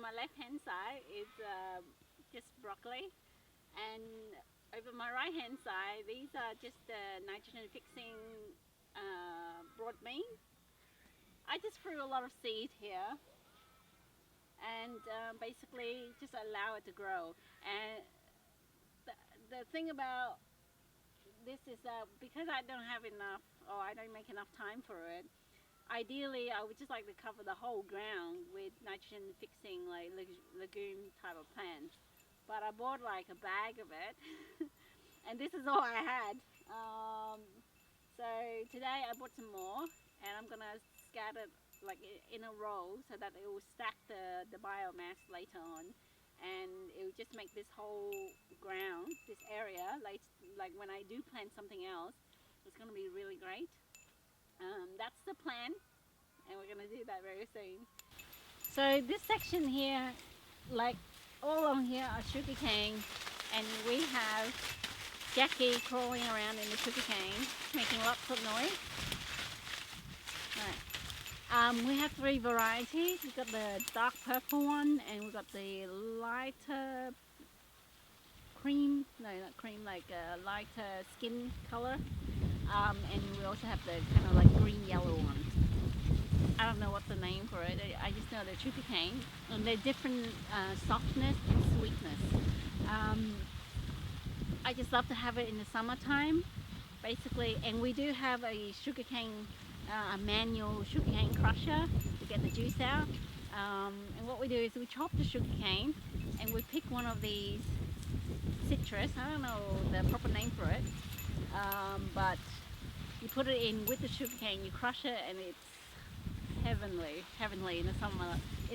my left hand side is just broccoli, and over my right hand side these are just nitrogen fixing broad bean. I just threw a lot of seed here and basically just allow it to grow. And the thing about this is that because I don't have enough, or I don't make enough time for it, ideally I would just like to cover the whole ground with nitrogen fixing like legume type of plants. But I bought like a bag of it and this is all I had. So today I bought some more and I'm gonna scatter like in a row so that it will stack the biomass later on, and it will just make this whole ground, this area, like when I do plant something else, it's going to be really great. That's the plan, and we're going to do that very soon. So this section here, like all along here are sugarcane, and we have Jackie crawling around in the sugarcane, making lots of noise. Right. We have three varieties. We've got the dark purple one, and we've got the lighter cream, no not cream, like lighter skin color. And we also have the kind of like green yellow one. I don't know what's the name for it. I just know they're sugarcane, and they're different softness and sweetness. I just love to have it in the summertime, basically, and we do have a sugarcane, a manual sugarcane crusher to get the juice out. And what we do is we chop the sugarcane and we pick one of these citrus, I don't know the proper name for it, but you put it in with the sugarcane, you crush it, and it's heavenly in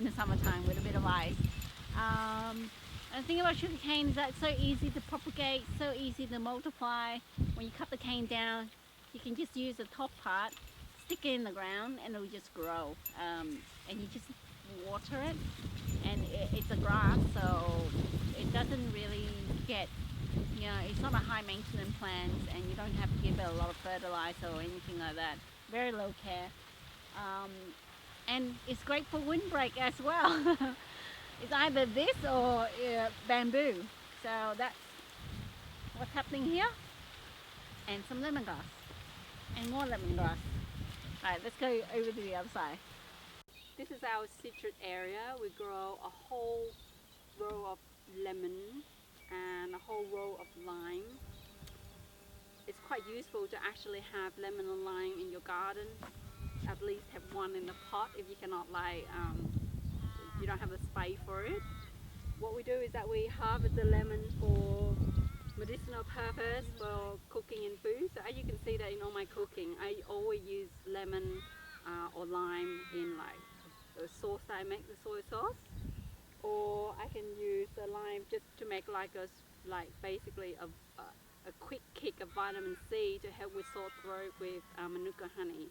the summertime with a bit of ice. And the thing about sugarcane is that it's so easy to propagate, so easy to multiply. When you cut the cane down, you can just use the top part, stick it in the ground, and it'll just grow. And you just water it, and it's a grass, so it doesn't really get, it's not a high maintenance plant, and you don't have to give it a lot of fertilizer or anything like that. Very low care. And it's great for windbreak as well. It's either this or bamboo. So that's what's happening here. And some lemongrass. And more lemongrass. Alright, let's go over to the other side. This is our citrus area. We grow a whole row of lemon and a whole row of lime. It's quite useful to actually have lemon and lime in your garden. At least have one in the pot if you cannot you don't have a space for it. What we do is that we harvest the lemon for medicinal purpose, for cooking in food. So as you can see that in all my cooking, I always use lemon or lime in like the sauce that I make, the soy sauce. Or I can use the lime just to make basically a quick kick of vitamin C to help with sore throat with manuka honey.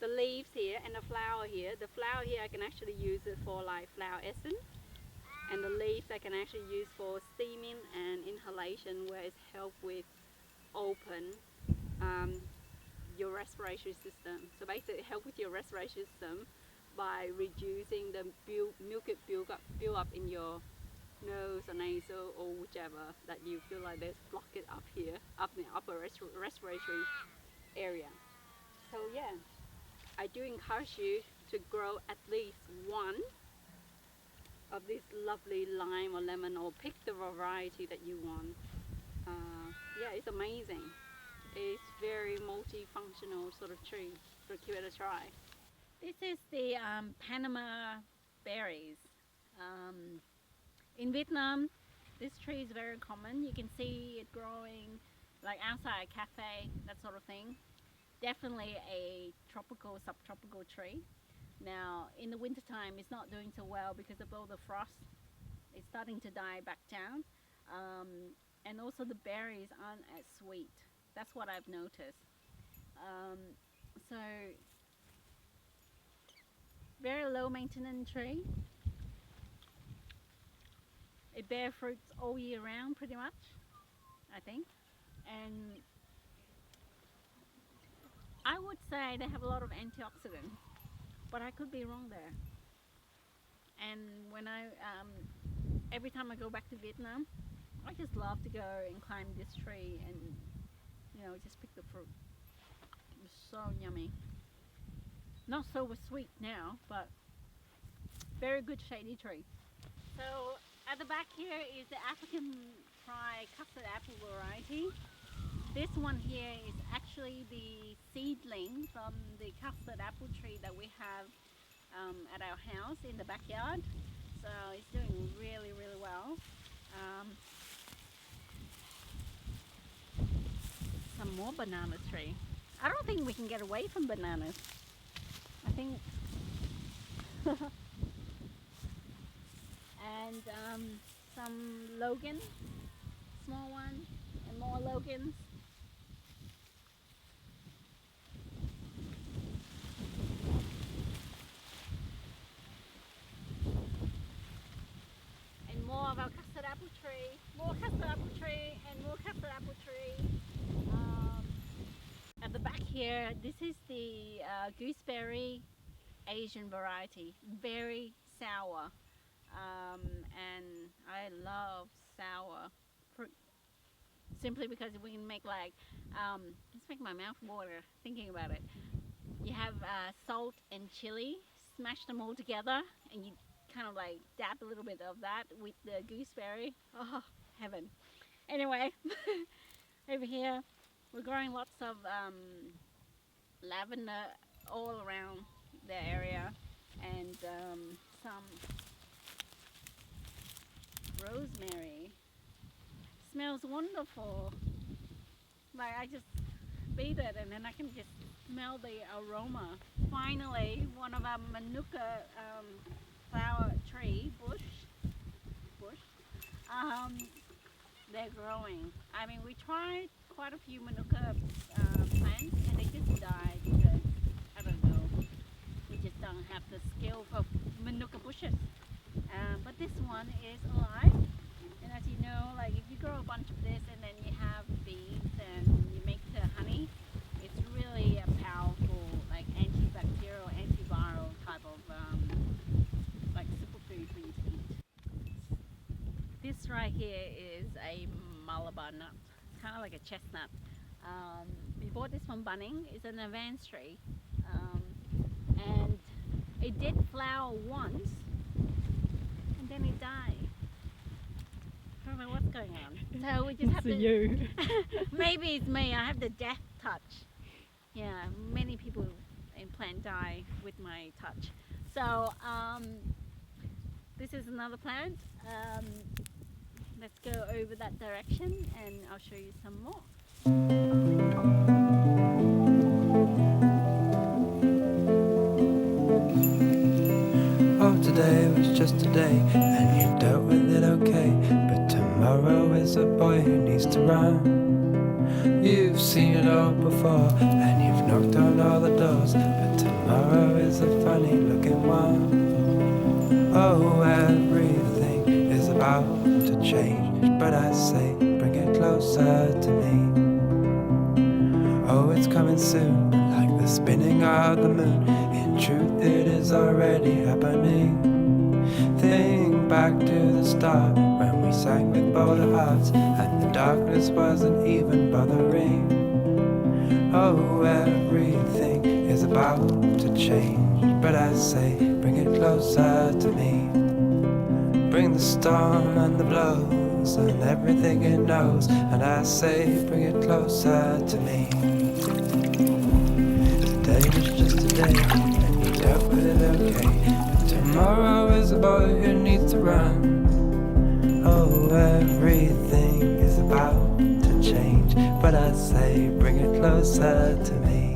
The leaves here and the flower here I can actually use it for like flower essence, and the leaves I can actually use for steaming and inhalation, where it's help with open your respiratory system. So basically it help with your respiratory system by reducing the mucus build up in your nose or nasal or whichever that you feel like there's blockage up here, up in the upper respiratory area. So yeah, I do encourage you to grow at least one of this lovely lime or lemon, or pick the variety that you want. Yeah, it's amazing. It's very multifunctional sort of tree, so give it a try. This is the Panama berries. In Vietnam, this tree is very common. You can see it growing like outside a cafe, that sort of thing. Definitely a tropical, subtropical tree. Now in the winter time it's not doing so well because of all the frost. It's starting to die back down, and also the berries aren't as sweet. That's what I've noticed. So very low maintenance tree. It bears fruits all year round pretty much, I think. And I would say they have a lot of antioxidants, but I could be wrong there. And when every time I go back to Vietnam, I just love to go and climb this tree and just pick the fruit. It was so yummy. Not so sweet now, but very good shady tree. So at the back here is the African Pride custard apple variety. This one here is actually the seedling from the custard apple tree that we have at our house in the backyard. So it's doing really, really well. Some more banana tree. I don't think we can get away from bananas. I think and some Logan, small one, and more Logans. And more of our custard apple tree, more custard apple tree, and more custard apple tree. At the back here, this is the gooseberry Asian variety, very sour. And I love sour fruit simply because we can make let's make my mouth water thinking about it. You have salt and chili, smash them all together, and you kind of like dab a little bit of that with the gooseberry. Oh, heaven. Anyway, over here we're growing lots of lavender all around the area, and some rosemary. Smells wonderful. Like I just beat it and then I can just smell the aroma. Finally, one of our manuka flower tree bush. They're growing. I mean, we tried quite a few manuka plants and they just died because I don't know. We just don't have the skill for manuka bushes. But this one is alive, and as you know, like if you grow a bunch of this and then you have bees and you make the honey, it's really a powerful like antibacterial, antiviral type of like superfood for you to eat. This right here is a Malabar nut. It's kind of like a chestnut. We bought this from Bunnings. It's an advanced tree, and it did flower once. Then it died. I don't know what's going on. So we just have to. You. Maybe it's me. I have the death touch. Yeah, many people in plant die with my touch. So this is another plant. Let's go over that direction, and I'll show you some more. Oh, today was just a day, and you dealt with it okay. But tomorrow is a boy who needs to run. You've seen it all before, and you've knocked on all the doors. But tomorrow is a funny looking one. Oh, everything is about to change, but I say, bring it closer to me. Oh, it's coming soon, like the spinning of the moon. In truth, it is already happening. Think back to the start, when we sang with bolder hearts, and the darkness wasn't even bothering. Oh, everything is about to change, but I say, bring it closer to me. Bring the storm and the blows, and everything it knows, and I say, bring it closer to me. Today was just a day, and you dealt with it okay. But tomorrow is a boy who needs to run. Oh, everything is about to change, but I say, bring it closer to me.